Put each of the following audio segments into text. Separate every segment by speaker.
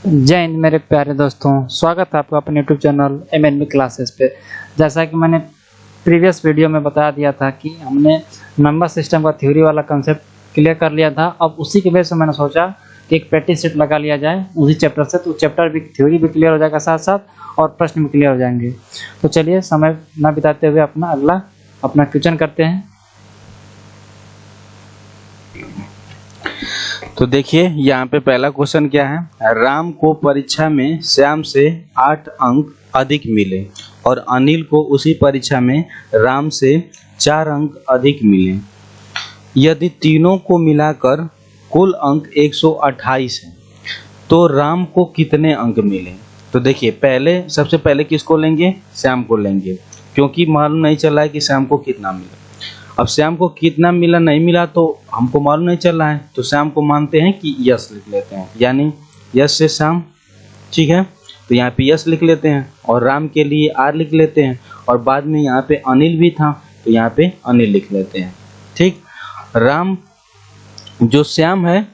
Speaker 1: जय हिंद मेरे प्यारे दोस्तों, स्वागत है आपका अपने यूट्यूब चैनल एमएनबी क्लासेस पे। जैसा कि मैंने प्रीवियस वीडियो में बता दिया था कि हमने नंबर सिस्टम का थ्योरी वाला कंसेप्ट क्लियर कर लिया था। अब उसी की वजह से मैंने सोचा कि एक प्रैक्टिस सेट लगा लिया जाए उसी चैप्टर से, तो चैप्टर भी थ्योरी भी क्लियर हो जाएगा साथ साथ और प्रश्न भी क्लियर हो जाएंगे। तो चलिए समय न बिताते हुए अपना क्वेश्चन करते हैं।
Speaker 2: तो देखिए यहाँ पे पहला क्वेश्चन क्या है, राम को परीक्षा में श्याम से 8 अंक अधिक मिले और अनिल को उसी परीक्षा में राम से 4 अंक अधिक मिले। यदि तीनों को मिलाकर कुल अंक 128 है तो राम को कितने अंक मिले। तो देखिए सबसे पहले किसको लेंगे, श्याम को लेंगे, क्योंकि मालूम नहीं चला है कि श्याम को कितना मिला। अब श्याम को कितना मिला नहीं मिला तो हमको मालूम नहीं चल रहा है, तो श्याम को मानते हैं कि यस लिख लेते हैं, यानी यस से श्याम। ठीक है, तो यहाँ पे यस लिख लेते हैं और राम के लिए आर लिख लेते हैं और बाद में यहाँ पे अनिल भी था तो यहाँ पे अनिल लिख लेते हैं। ठीक, राम जो श्याम है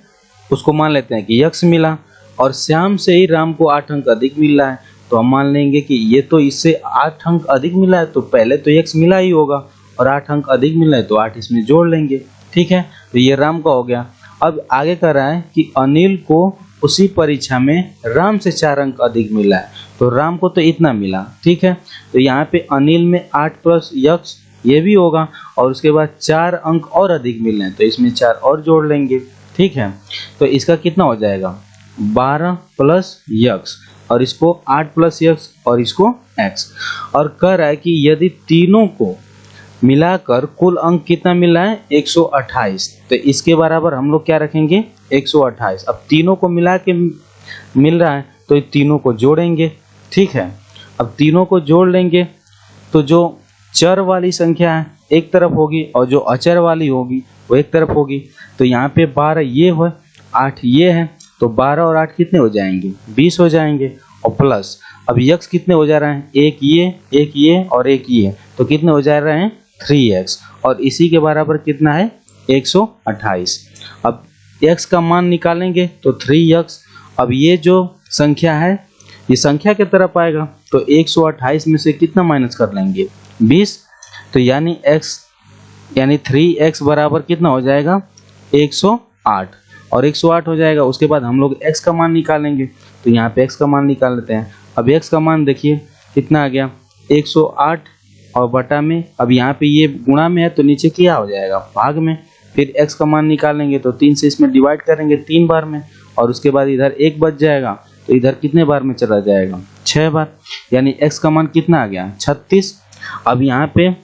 Speaker 2: उसको मान लेते हैं कि यक्स मिला और श्याम से ही राम को 8 अंक अधिक मिल रहा है, तो हम मान लेंगे कि ये तो इससे 8 अंक अधिक मिला है तो पहले तो यक्स मिला ही होगा और 8 अंक अधिक मिला है तो 8 इसमें जोड़ लेंगे। ठीक है, तो ये राम का हो गया। अब आगे कर रहा है कि अनिल को उसी परीक्षा में राम से 4 अंक अधिक मिला है, तो राम को तो इतना मिला। ठीक है, तो यहाँ पे अनिल में 8 प्लस यक्स ये भी होगा और उसके बाद 4 अंक और अधिक मिल रहे हैं तो इसमें 4 और जोड़ लेंगे। ठीक है, तो इसका कितना हो जाएगा 12 प्लस यक्स और इसको 8 प्लस यक्स और इसको एक्स। और कह रहा है कि यदि तीनों को मिलाकर कुल अंक कितना मिला है 128, तो इसके बराबर हम लोग क्या रखेंगे 128। अब तीनों को मिला के मिल रहा है तो तीनों को जोड़ेंगे। ठीक है, अब तीनों को जोड़ लेंगे तो जो चर वाली संख्या है एक तरफ होगी और जो अचर वाली होगी वो एक तरफ होगी। तो यहाँ पे 12 ये है 8 ये है, तो 12 और 8 कितने हो जाएंगे 20 हो जाएंगे। और प्लस अब यक्स कितने हो जा रहे हैं, एक ये और एक ये, तो कितने हो जा रहे हैं 3x और इसी के बराबर कितना है 128। अब x का मान निकालेंगे तो 3x। अब ये जो संख्या है ये संख्या की तरफ आएगा तो 128 में से कितना माइनस कर लेंगे 20, तो यानी 3x बराबर कितना हो जाएगा 108 और 108 हो जाएगा। उसके बाद हम लोग x का मान निकालेंगे, तो यहाँ पे x का मान निकाल लेते हैं। अब x का मान देखिए कितना आ गया 108 और बटा में, अब यहाँ पे ये गुणा में है तो नीचे क्या हो जाएगा भाग में। फिर x का मान निकालेंगे तो 3 से इसमें डिवाइड करेंगे 3 बार में और उसके बाद इधर 1 बच जाएगा तो इधर कितने बार में चला जाएगा 6 बार, यानी x का मान कितना आ गया 36। अब यहाँ पे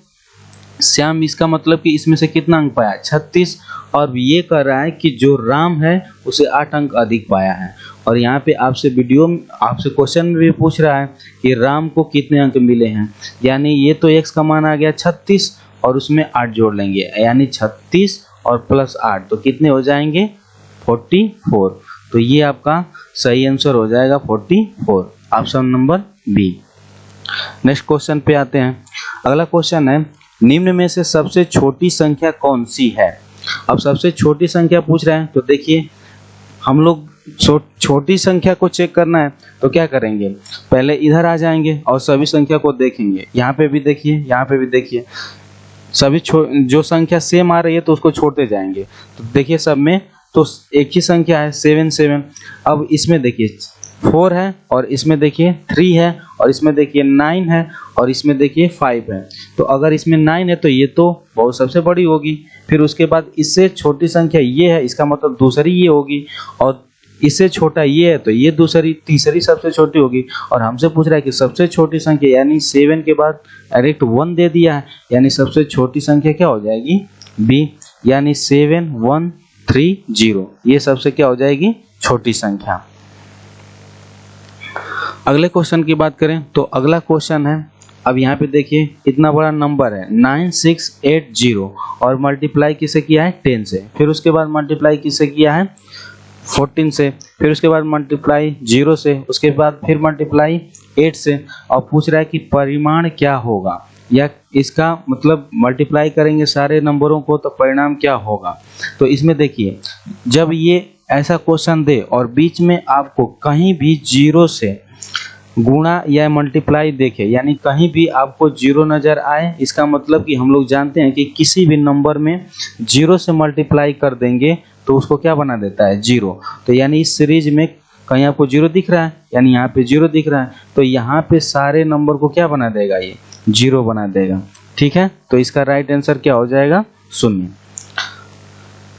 Speaker 2: श्याम इसका मतलब कि इसमें से कितना अंक पाया 36 और ये कह रहा है कि जो राम है उसे 8 अंक अधिक पाया है। और यहाँ पे आपसे क्वेश्चन भी पूछ रहा है कि राम को कितने अंक मिले हैं, यानी ये तो x का मान आ गया 36 और उसमें 8 जोड़ लेंगे, यानी 36 और प्लस 8 तो कितने हो जाएंगे 44। तो ये आपका सही आंसर हो जाएगा 44, option number B. Next question पे आते हैं। अगला क्वेश्चन है, निम्न में से सबसे छोटी संख्या कौन सी है। अब सबसे छोटी संख्या पूछ रहे हैं तो देखिए हम लोग छोटी संख्या को चेक करना है तो क्या करेंगे, पहले इधर आ जाएंगे और सभी संख्या को देखेंगे। यहाँ पे भी देखिए, यहाँ पे भी देखिए, सभी जो संख्या सेम आ रही है तो उसको छोड़ते जाएंगे। तो देखिए सब में तो एक ही संख्या है 7। अब इसमें देखिए 4 है और इसमें देखिए 3 है और इसमें देखिए 9 है और इसमें देखिए 5 है। तो अगर इसमें 9 है तो ये तो बहुत सबसे बड़ी होगी, फिर उसके बाद इससे छोटी संख्या ये है, इसका मतलब दूसरी ये होगी, और इससे छोटा ये है तो ये तीसरी सबसे छोटी होगी। और हमसे पूछ रहा है कि सबसे छोटी संख्या, यानी 7 के बाद डायरेक्ट 1 दे दिया है, यानी सबसे छोटी संख्या क्या हो जाएगी बी, यानी 7130 ये सबसे क्या हो जाएगी छोटी संख्या। अगले क्वेश्चन की बात करें तो अगला क्वेश्चन है, अब यहाँ पे देखिए इतना बड़ा नंबर है 9680 और मल्टीप्लाई किसे किया है 10 से, फिर उसके बाद मल्टीप्लाई किसे किया है 14 से, फिर उसके बाद मल्टीप्लाई 0 से, उसके बाद फिर मल्टीप्लाई 8 से, और पूछ रहा है कि परिमाण क्या होगा, या इसका मतलब मल्टीप्लाई करेंगे सारे नंबरों को तो परिणाम क्या होगा। तो इसमें देखिए जब ये ऐसा क्वेश्चन दे और बीच में आपको कहीं भी जीरो से गुणा या मल्टीप्लाई देखे, यानी कहीं भी आपको जीरो नजर आए, इसका मतलब कि हम लोग जानते हैं कि किसी भी नंबर में जीरो से मल्टीप्लाई कर देंगे तो उसको क्या बना देता है, जीरो। तो यानी इस सीरीज में कहीं आपको जीरो दिख रहा है, यानी यहाँ पे जीरो दिख रहा है, तो यहाँ पे सारे नंबर को क्या बना देगा, ये जीरो बना देगा। ठीक है, तो इसका राइट आंसर क्या हो जाएगा, शून्य।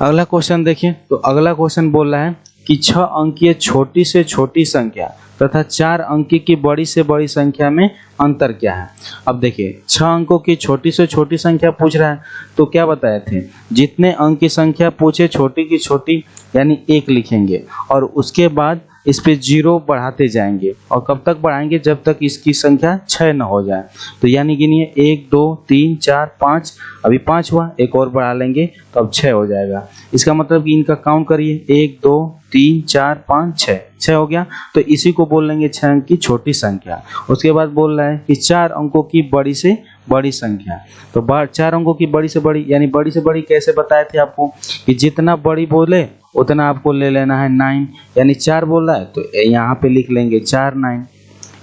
Speaker 2: अगला क्वेश्चन देखिए, तो अगला क्वेश्चन बोल रहा है कि 6 अंकीय छोटी से छोटी संख्या तथा 4 अंकी की बड़ी से बड़ी संख्या में अंतर क्या है। अब देखिए 6 अंकों की छोटी से छोटी संख्या पूछ रहा है, तो क्या बताए थे, जितने अंक की संख्या पूछे छोटी की छोटी यानी 1 लिखेंगे और उसके बाद इस पे जीरो बढ़ाते जाएंगे, और कब तक बढ़ाएंगे, जब तक इसकी संख्या 6 न हो जाए। तो यानी गिनिए 1 2 3 4 5, अभी 5 हुआ, एक और बढ़ा लेंगे तो अब 6 हो जाएगा। इसका मतलब कि इनका काउंट करिए, 1 2 3 4 5 6, 6 हो गया। तो इसी को बोल लेंगे 6 अंक की छोटी संख्या। उसके बाद बोल रहा है कि 4 अंकों की बड़ी से बड़ी संख्या। तो 4 अंकों की बड़ी से बड़ी, यानी बड़ी से बड़ी कैसे बताए थे आपको, कि जितना बड़ी बोले उतना आपको ले लेना है 9, यानी 4 बोल रहा है तो यहाँ पे लिख लेंगे 4 9।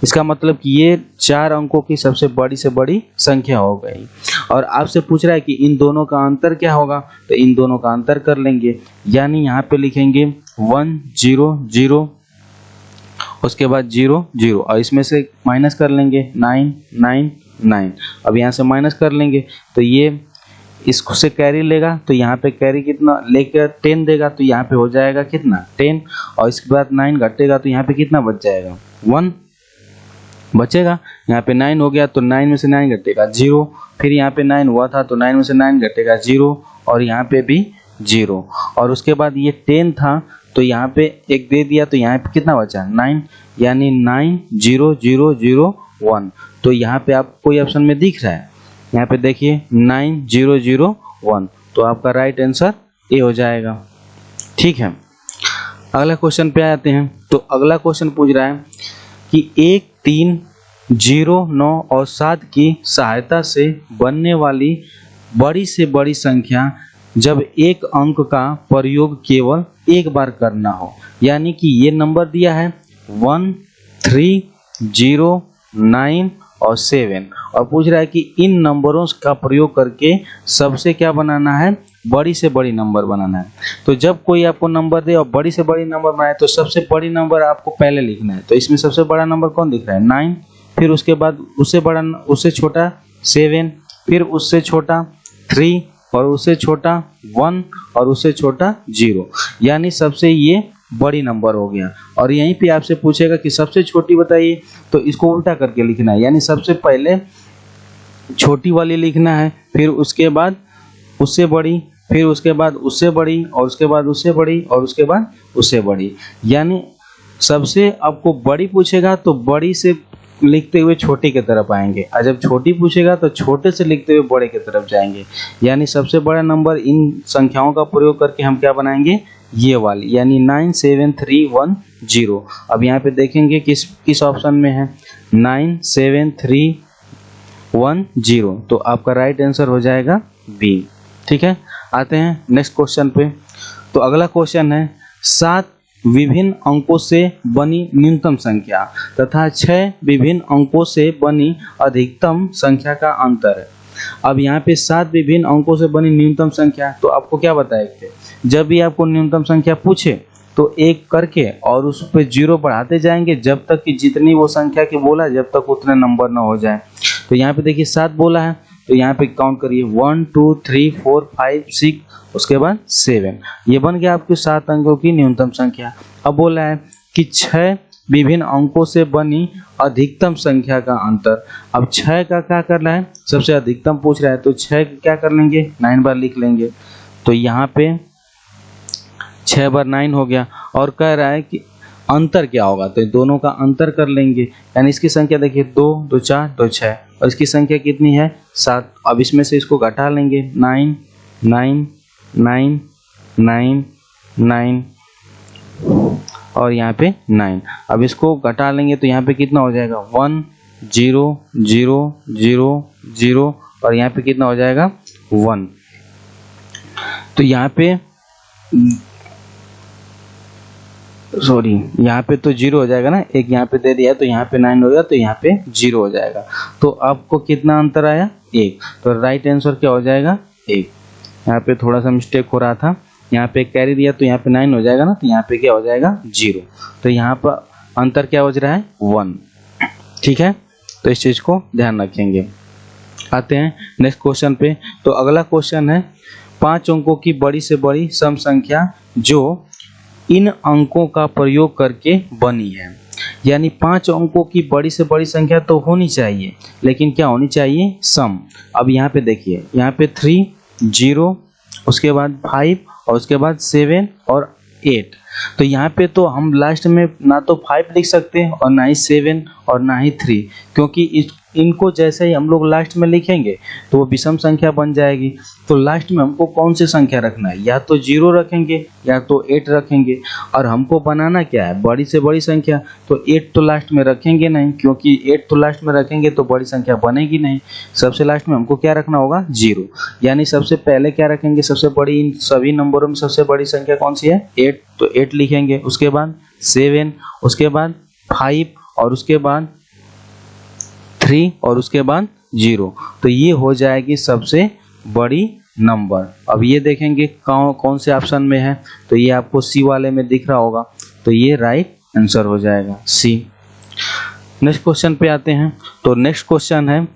Speaker 2: इसका मतलब कि ये 4 अंकों की सबसे बड़ी से बड़ी संख्या हो गई। और आपसे पूछ रहा है कि इन दोनों का अंतर क्या होगा, तो इन दोनों का अंतर कर लेंगे, यानी यहाँ पे लिखेंगे 1 0 0, उसके बाद 0 0, और इसमें से माइनस कर लेंगे 9 9 9। अब यहाँ से माइनस कर लेंगे तो ये इसको से कैरी लेगा, तो यहाँ पे कैरी कितना लेकर 10 देगा, तो यहाँ पे हो जाएगा कितना 10, और इसके बाद 9 घटेगा तो यहाँ पे कितना बच जाएगा 1 बचेगा। यहाँ पे 9 हो गया तो 9 में से 9 घटेगा 0, फिर यहाँ पे 9 हुआ था तो 9 में से 9 घटेगा 0, और यहाँ पे भी 0, और उसके बाद ये 10 था तो यहाँ पे एक दे दिया तो यहाँ पे कितना बचा 9, यानी 9 0 0 0 1। तो यहाँ पे आपको कोई ऑप्शन में दिख रहा है, यहाँ पे देखिए 9 0 0 1, तो आपका राइट आंसर ए हो जाएगा। ठीक है, अगला क्वेश्चन पे आते हैं। तो अगला क्वेश्चन पूछ रहा है कि 1 3 0 9 और 7 की सहायता से बनने वाली बड़ी से बड़ी संख्या जब एक अंक का प्रयोग केवल एक बार करना हो, यानी कि ये नंबर दिया है 1 3 0 9 और 7, और पूछ रहा है कि इन नंबरों का प्रयोग करके सबसे क्या बनाना है, बड़ी से बड़ी नंबर बनाना है। तो जब कोई आपको नंबर दे और बड़ी से बड़ी नंबर बनाए तो सबसे बड़ी नंबर आपको पहले लिखना है। तो इसमें सबसे बड़ा नंबर कौन दिख रहा है 9, फिर उसके बाद उससे बड़ा उससे छोटा 7, फिर उससे छोटा 3, और उससे छोटा 1, और उससे छोटा 0, यानी सबसे ये बड़ी नंबर हो गया। और यहीं पे आपसे पूछेगा कि सबसे छोटी बताइए, तो इसको उल्टा करके लिखना है, यानी सबसे पहले छोटी वाली लिखना है, फिर उसके बाद उससे बड़ी, फिर उसके बाद उससे बड़ी, और उसके बाद उससे बड़ी, और उसके बाद उससे बड़ी। यानी सबसे आपको बड़ी पूछेगा तो बड़ी से लिखते हुए छोटी की तरफ आएंगे, और जब छोटी पूछेगा तो छोटे से लिखते हुए बड़े की तरफ जाएंगे। यानी सबसे बड़ा नंबर इन संख्याओं का प्रयोग करके हम क्या बनाएंगे, ये वाली, यानी 9 7 3 1 0। अब यहाँ पे देखेंगे किस ऑप्शन में है 9 7 3 1 0, तो आपका राइट आंसर हो जाएगा बी। ठीक है, आते हैं नेक्स्ट क्वेश्चन पे। तो अगला क्वेश्चन है 7 विभिन्न अंकों से बनी न्यूनतम संख्या तथा 6 विभिन्न अंकों से बनी अधिकतम संख्या का अंतर है। अब यहाँ पे 7 विभिन्न अंकों से बनी न्यूनतम संख्या, तो आपको क्या बताए थे, जब भी आपको न्यूनतम संख्या पूछे तो एक करके और उस पर 0 बढ़ाते जाएंगे जब तक कि जितनी वो संख्या की बोला जब तक उतने नंबर ना हो जाए। तो यहाँ पे देखिए 7 बोला है, तो यहाँ पे काउंट करिए 1 2 3 4 5 6, उसके बाद 7, ये बन गया आपके 7 अंकों की न्यूनतम संख्या। अब बोला है कि 6 विभिन्न अंकों से बनी अधिकतम संख्या का अंतर। अब 6 का क्या करना है, सबसे अधिकतम पूछ रहा है, तो 6 क्या कर लेंगे 9 बार लिख लेंगे, तो यहाँ पे 6 बार 9 हो गया। और कह रहा है कि अंतर क्या होगा, तो दोनों का अंतर कर लेंगे, यानी इसकी संख्या देखिए 2 2 4 2 6, और इसकी संख्या कितनी है 7। अब इसमें से इसको घटा लेंगे 9 9 9 9 9 और यहाँ पे 9। अब इसको घटा लेंगे तो यहाँ पे कितना हो जाएगा 1 0 0 0 0, और यहाँ पे कितना हो जाएगा 1। तो यहाँ पे सॉरी यहाँ पे तो 0 हो जाएगा ना, एक यहाँ पे दे दिया तो यहाँ पे 9 हो गया, तो यहाँ पे 0 हो जाएगा। तो आपको कितना अंतर आया? 1। तो राइट आंसर क्या हो जाएगा? 1। यहाँ पे थोड़ा सा मिस्टेक हो रहा था, यहाँ पे कैरी दिया तो यहाँ पे 9 हो जाएगा ना, तो यहाँ पे क्या हो जाएगा? 0। तो यहाँ पर अंतर क्या बच रहा है? 1। ठीक है, तो इस चीज़ को ध्यान रखेंगे। आते हैं नेक्स्ट क्वेश्चन पे। तो अगला क्वेश्चन है 5 अंकों की बड़ी से बड़ी सम संख्या जो इन अंकों का प्रयोग करके बनी है। यानी 5 अंकों की बड़ी से बड़ी संख्या तो होनी चाहिए, लेकिन क्या होनी चाहिए? सम। अब यहाँ पे देखिए, यहाँ पे 3, 0, उसके बाद 5 और उसके बाद 7 और 8। तो यहाँ पे तो हम लास्ट में ना तो 5 लिख सकते हैं और ना ही 7 और ना ही 3, क्योंकि इनको जैसे ही हम लोग लास्ट में लिखेंगे तो वो विषम संख्या बन जाएगी। तो लास्ट में हमको कौन सी संख्या रखना है? या तो 0 रखेंगे या तो 8 रखेंगे। और हमको बनाना क्या है? बड़ी से बड़ी संख्या। तो 8 तो लास्ट में रखेंगे नहीं, क्योंकि 8 तो लास्ट में रखेंगे तो बड़ी संख्या बनेगी नहीं। सबसे लास्ट में हमको क्या रखना होगा? 0। यानी सबसे पहले क्या रखेंगे? सबसे बड़ी, इन सभी नंबरों में सबसे बड़ी संख्या कौन सी है? 8। तो 8 लिखेंगे, उसके बाद 7, उसके बाद 5 और उसके बाद 3 और उसके बाद 0। तो ये हो जाएगी सबसे बड़ी नंबर। अब ये देखेंगे कौन से ऑप्शन में है, तो ये आपको सी वाले में दिख रहा होगा, तो ये राइट आंसर हो जाएगा सी। नेक्स्ट क्वेश्चन पे आते हैं। तो नेक्स्ट क्वेश्चन है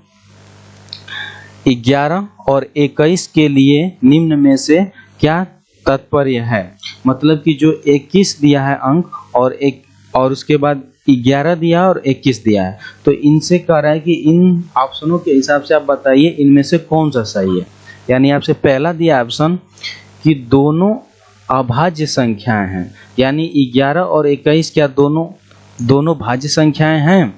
Speaker 2: 11 और 21 के लिए निम्न में से क्या तात्पर्य है? मतलब कि जो 21 दिया है अंक और उसके बाद 11 दिया और 21 दिया है, तो इनसे कह रहा है कि इन ऑप्शनों के हिसाब से आप बताइए इनमें से कौन सा सही है। यानी आपसे पहला दिया ऑप्शन कि दोनों अभाज्य संख्याएं हैं, यानी 11 और 21 क्या दोनों भाज्य संख्याएं हैं?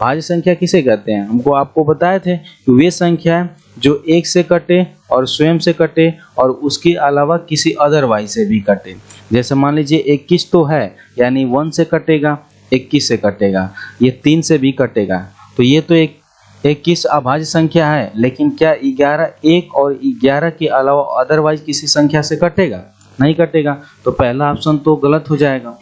Speaker 2: भाज्य संख्या किसे कहते हैं? आपको बताए थे कि वे संख्याएं जो 1 से कटे और स्वयं से कटे और उसके अलावा किसी अदरवाइज से भी कटे। जैसे मान लीजिए 21 तो है, यानी 1 से कटेगा, 21 से कटेगा, ये 3 से भी कटेगा, तो ये तो 21 अभाज्य संख्या है। लेकिन क्या 11 1 और 11 के अलावा अदरवाइज किसी संख्या से कटेगा? नहीं कटेगा। तो पहला ऑप्शन तो गलत हो जाएगा।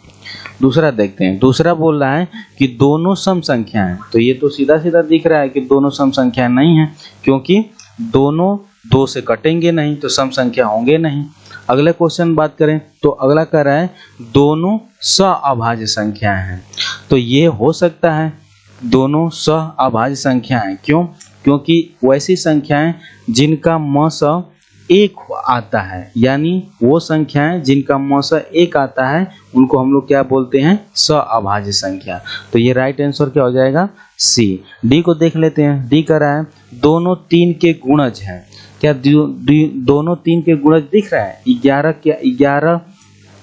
Speaker 2: दूसरा देखते हैं। दूसरा बोल रहा है कि दोनों सम संख्या हैं, तो ये तो सीधा सीधा दिख रहा है कि दोनों सम संख्या नहीं है, क्योंकि दोनों 2 से कटेंगे नहीं तो सम संख्या होंगे नहीं। अगले क्वेश्चन बात करें तो अगला कह रहा है दोनों सअभाज्य संख्याएं हैं, तो ये हो सकता है दोनों सअभाज्य संख्याएं। क्यों? क्योंकि वैसी संख्याएं जिनका म स 1 आता है, यानी वो संख्याएं जिनका म स 1 आता है उनको हम लोग क्या बोलते हैं? सअभाज्य संख्या। तो ये राइट आंसर क्या हो जाएगा? सी। डी को देख लेते हैं। डी कह रहा है दोनों 3 के गुणज हैं। क्या दोनों 3 के गुणज दिख रहा है? 11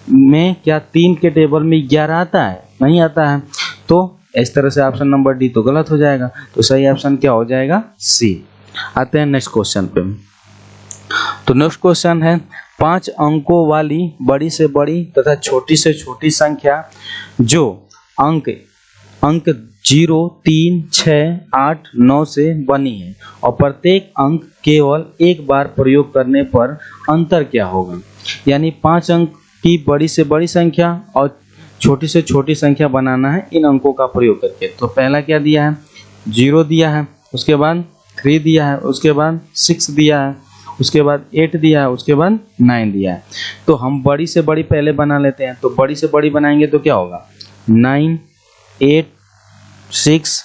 Speaker 2: में क्या 3 के टेबल में 11 आता है? नहीं आता है। तो इस तरह से ऑप्शन नंबर डी तो गलत हो जाएगा। तो सही ऑप्शन क्या हो जाएगा? सी। आते हैं नेक्स्ट क्वेश्चन पे। तो नेक्स्ट क्वेश्चन है 5 अंकों वाली बड़ी से बड़ी तथा छोटी से छोटी संख्या जो अंक 0, 3, 6, 8, 9 से बनी है और प्रत्येक अंक केवल एक बार प्रयोग करने पर अंतर क्या होगा? यानी 5 अंक की बड़ी से बड़ी संख्या और छोटी से छोटी संख्या बनाना है इन अंकों का प्रयोग करके। तो पहला क्या दिया है? 0 दिया है, उसके बाद 3 दिया है, उसके बाद 6 दिया है, उसके बाद 8 दिया है, उसके बाद 9 दिया है। तो हम बड़ी से बड़ी पहले बना लेते हैं। तो बड़ी से बड़ी बनाएंगे तो क्या होगा? 9, 8, 6,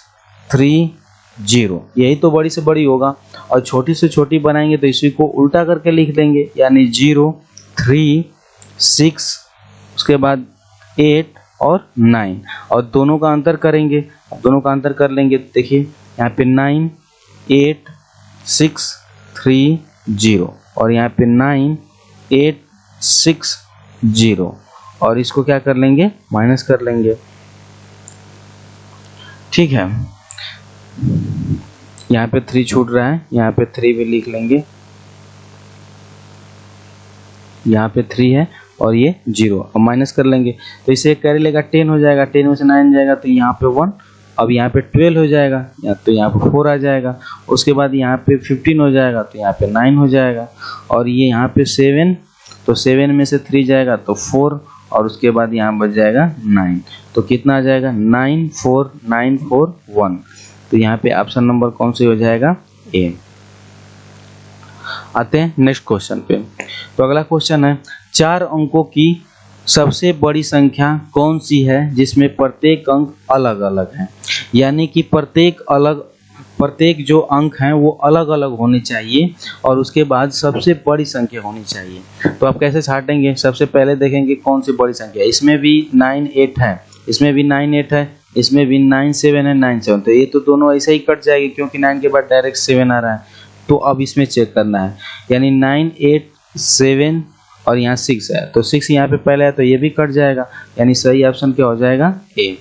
Speaker 2: 3, 0, यही तो बड़ी से बड़ी होगा। और छोटी से छोटी बनाएंगे तो इसी को उल्टा करके लिख देंगे, यानी 0, 3, 6, उसके बाद 8 और 9, और दोनों का अंतर करेंगे। दोनों का अंतर कर लेंगे, देखिए यहाँ पे 9, 8, 6, 3, 0 और यहाँ पे 9, 8, 6, 0, और इसको क्या कर लेंगे? माइनस कर लेंगे। ठीक है, यहाँ पे 3 छूट रहा है, यहाँ पे 3 भी लिख लेंगे। यहाँ पे 3 है और ये 0, अब माइनस कर लेंगे तो इसे कैरी लेगा, 10 हो जाएगा, 10 में से 9 जाएगा तो यहाँ पे 1, अब यहाँ पे 12 हो जाएगा, तो यहाँ पे 4 आ जाएगा, उसके बाद यहाँ पे 15 हो जाएगा तो यहाँ पे 9 हो जाएगा, और ये यहाँ पे 7, तो 7 में से 3 जाएगा तो 4, और उसके बाद यहाँ बच जाएगा 9। तो कितना आ जाएगा 94941। तो यहाँ पे ऑप्शन नंबर कौन सी हो जाएगा ए। आते हैं नेक्स्ट क्वेश्चन पे। तो अगला क्वेश्चन है 4 अंकों की सबसे बड़ी संख्या कौन सी है जिसमें प्रत्येक अंक अलग अलग है। यानी कि प्रत्येक जो अंक हैं वो अलग अलग होने चाहिए और उसके बाद सबसे बड़ी संख्या होनी चाहिए। तो आप कैसे छाटेंगे, सबसे पहले देखेंगे कौन सी बड़ी संख्या। इसमें भी 9 8 है, इसमें भी 9 8 है, इसमें भी 9 7 है, 9 7। तो ये तो दोनों ऐसे ही कट जाएगी क्योंकि 9 के बाद डायरेक्ट 7 आ रहा है। तो अब इसमें चेक करना है, यानी 9 8 7 और यहाँ 6 है, तो 6 यहाँ पे पहले है तो ये भी कट जाएगा, यानी सही ऑप्शन क्या हो जाएगा ए।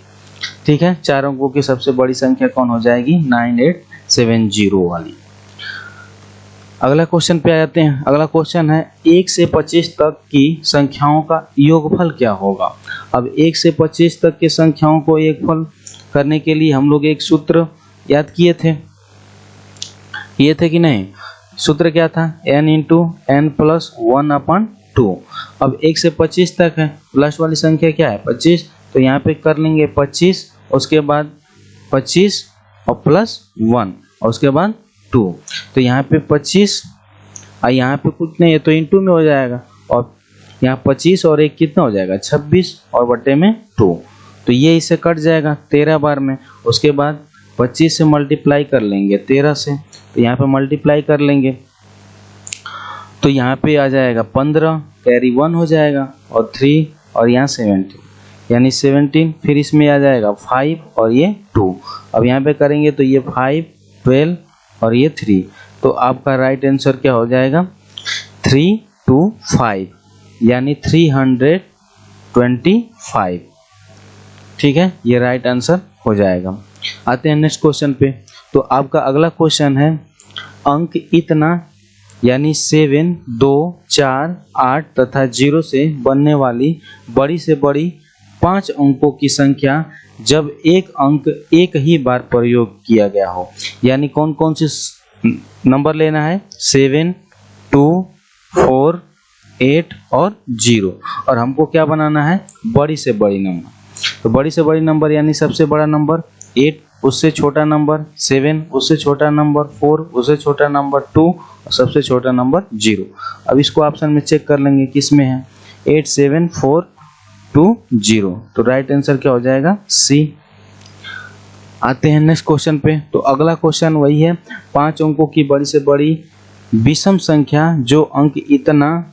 Speaker 2: ठीक है, 4 अंकों की सबसे बड़ी संख्या कौन हो जाएगी 9870 वाली। अगला क्वेश्चन पे आ जाते हैं। अगला क्वेश्चन है 1 से 25 तक की संख्याओं का योगफल क्या होगा। अब 1 से 25 तक की संख्याओं को योगफल करने के लिए हम लोग एक सूत्र याद किए थे कि नहीं। सूत्र क्या था, n इंटू n प्लस 1/2। अब 1 से 25 तक है, लास्ट वाली संख्या क्या है 25, तो यहाँ पे कर लेंगे 25, उसके बाद 25 और प्लस 1 और उसके बाद 2। तो यहाँ पे 25 और यहाँ पे कुछ नहीं है तो इंटू में हो जाएगा, और यहाँ 25 और 1 कितना हो जाएगा 26 और बटे में 2। तो ये इससे कट जाएगा 13 बार में। उसके बाद 25 से मल्टीप्लाई कर लेंगे 13 से, तो यहाँ पे मल्टीप्लाई कर लेंगे तो यहाँ पे आ जाएगा 15, कैरी 1 हो जाएगा और 3 और यहाँ 17, यानी 17। फिर इसमें आ जाएगा 5 और ये 2। अब यहाँ पे करेंगे तो ये 5 12 और ये 3। तो आपका राइट आंसर क्या हो जाएगा 325, यानी 325। ठीक है, ये राइट आंसर हो जाएगा। आते हैं नेक्स्ट क्वेश्चन पे। तो आपका अगला क्वेश्चन है अंक इतना, यानी 7 2 4 8 तथा 0 से बनने वाली बड़ी से बड़ी 5 अंकों की संख्या जब एक अंक एक ही बार प्रयोग किया गया हो। यानी कौन कौन से नंबर लेना है 7 2 4 8 और 0, और हमको क्या बनाना है बड़ी से बड़ी नंबर। तो बड़ी से बड़ी नंबर यानी सबसे बड़ा नंबर 8, उससे छोटा नंबर 7, उससे छोटा नंबर 4, उससे छोटा नंबर 2 और सबसे छोटा नंबर 0। अब इसको ऑप्शन में चेक कर लेंगे किस में है 8 7 4 2 0। तो राइट आंसर क्या हो जाएगा सी। आते हैं नेक्स्ट क्वेश्चन पे। तो अगला क्वेश्चन वही है 5 अंकों की बड़ी से बड़ी विषम संख्या जो अंक इतना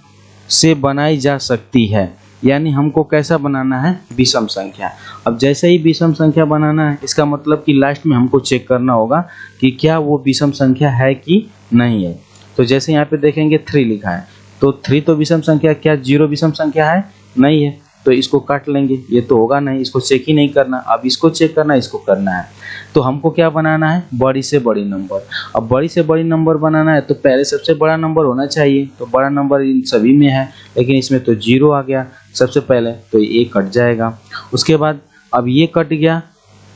Speaker 2: से बनाई जा सकती है। यानी हमको कैसा बनाना है विषम संख्या। अब जैसे ही विषम संख्या बनाना है, इसका मतलब कि लास्ट में हमको चेक करना होगा कि क्या वो विषम संख्या है कि नहीं है। तो जैसे यहाँ पे देखेंगे 3 लिखा है, तो 3 तो विषम संख्या, क्या 0 विषम संख्या है नहीं है, तो इसको काट लेंगे, ये तो होगा नहीं, इसको चेक ही नहीं करना। अब इसको चेक करना, इसको करना है। तो हमको क्या बनाना है बड़ी से बड़ी नंबर। अब बड़ी से बड़ी नंबर बनाना है तो पहले सबसे बड़ा नंबर होना चाहिए, तो बड़ा नंबर इन सभी में है, लेकिन इसमें तो 0 आ गया सबसे पहले, तो ये कट जाएगा। उसके बाद अब ये कट गया,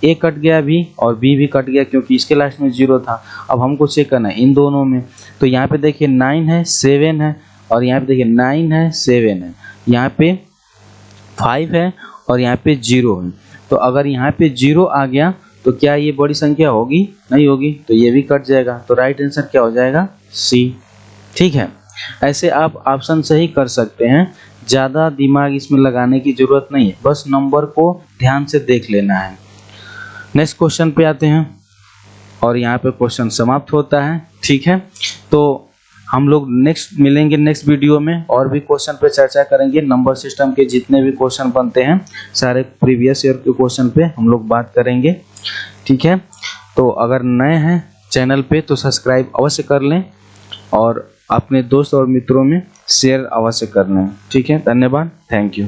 Speaker 2: ए कट गया भी और बी भी कट गया क्योंकि इसके लास्ट में 0 था। अब हमको चेक करना है इन दोनों में। तो यहाँ पे देखिए 9 है 7 है, और यहाँ पे देखिए 9 है 7 है, यहाँ पे 5 है और यहाँ पे 0 है। तो अगर यहाँ पे 0 आ गया तो क्या ये बड़ी संख्या होगी, नहीं होगी, तो ये भी कट जाएगा। तो राइट आंसर क्या हो जाएगा सी। ठीक है, ऐसे आप ऑप्शन से ही कर सकते हैं, ज़्यादा दिमाग इसमें लगाने की ज़रूरत नहीं है, बस नंबर को ध्यान से देख लेना है। नेक्स्ट क्वेश्चन पे आते हैं और यहाँ पे क्वेश्चन समाप्त होता है। ठीक है, तो हम लोग नेक्स्ट मिलेंगे नेक्स्ट वीडियो में, और भी क्वेश्चन पे चर्चा करेंगे। नंबर सिस्टम के जितने भी क्वेश्चन बनते हैं सारे प्रीवियस ईयर के क्वेश्चन पे हम लोग बात करेंगे। ठीक है, तो अगर नए हैं चैनल पे तो सब्सक्राइब अवश्य कर लें और अपने दोस्त और मित्रों में शेयर अवश्य कर लें। ठीक है, धन्यवाद, थैंक यू।